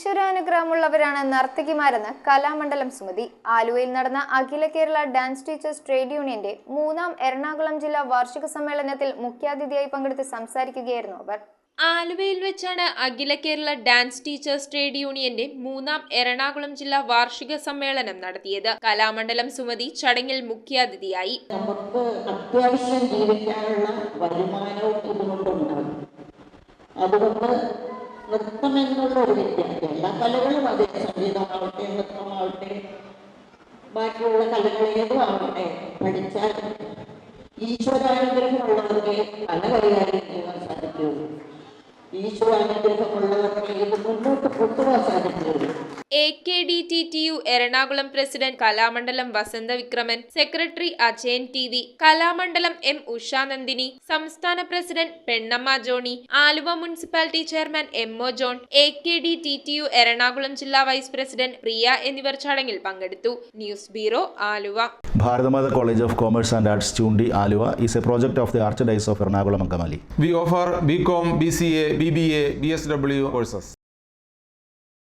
ഈശ്വരാനുഗ്രഹമുള്ളവരാണ് നർത്തകിമാരെന്ന് കലാമണ്ഡലം സുമതി. ആലുവയിൽ നടന്ന അഖില Kerala dance teachers trade യൂണിയന്റെ 3ാം എറണാകുളം ജില്ലാ വാർഷിക സമ്മേളനത്തിൽ മുഖ്യാതിഥിയായി പങ്കെടുത്ത് സംസാരിക്കുകയായിരുന്നു അവർ. ആലുവയിൽ വെച്ചാണ് അഖില കേരള ഡാൻസ് ടീച്ചേഴ്സ് ട്രേഡ് യൂണിയന്റെ 3ാം എറണാകുളം ജില്ലാ വാർഷിക സമ്മേളനം നടത്തിയത്. കലാമണ്ഡലം സുമതി ചടങ്ങിൽ മുഖ്യാതിഥിയായി. നമുക്ക് അത്യാവശ്യം ജീവിക്കാനുള്ള വരുമാനവും ഇതുകൊണ്ടുണ്ടാകും. അതുകൊണ്ട് നൃത്തം എന്നുള്ള ഒരു വിദ്യാർത്ഥി എല്ലാ കലകളും അതെ, സംഗീതമാവട്ടെ, നൃത്തമാവട്ടെ, ബാക്കിയുള്ള കലകൾ ഏതും ആവട്ടെ, പഠിച്ചാൽ ഈശ്വരാനുഗ്രഹമുള്ളവർക്ക് കല കൈകാര്യം ചെയ്യാൻ സാധിക്കുകയുള്ളൂ. ഈശ്വരാനുഗ്രഹമുള്ളവർക്ക് ഇത് മുന്നോട്ട് കൊണ്ടുപോകാൻ സാധിക്കുകയുള്ളൂ. AKDTTU Ernakulam president Kalamandalam Vasantha Vikraman, secretary Ajayan TV, Kalamandalam M Ushanandini, സംസ്ഥാന president Pennamma Johny, Aluva municipality chairman MO John, AKDTTU Ernakulam ജില്ലാ വൈസ് പ്രസിഡന്റ് പ്രിയ എന്നിവർ ചടങ്ങിൽ പങ്കെടുത്തു. News bureau, Aluva. Bharathamata College of Commerce and Arts, Chundi, Aluva is a project of the Archdiocese of Ernakulam and Angamali. We offer BCom, BCA, BBA, BSW courses.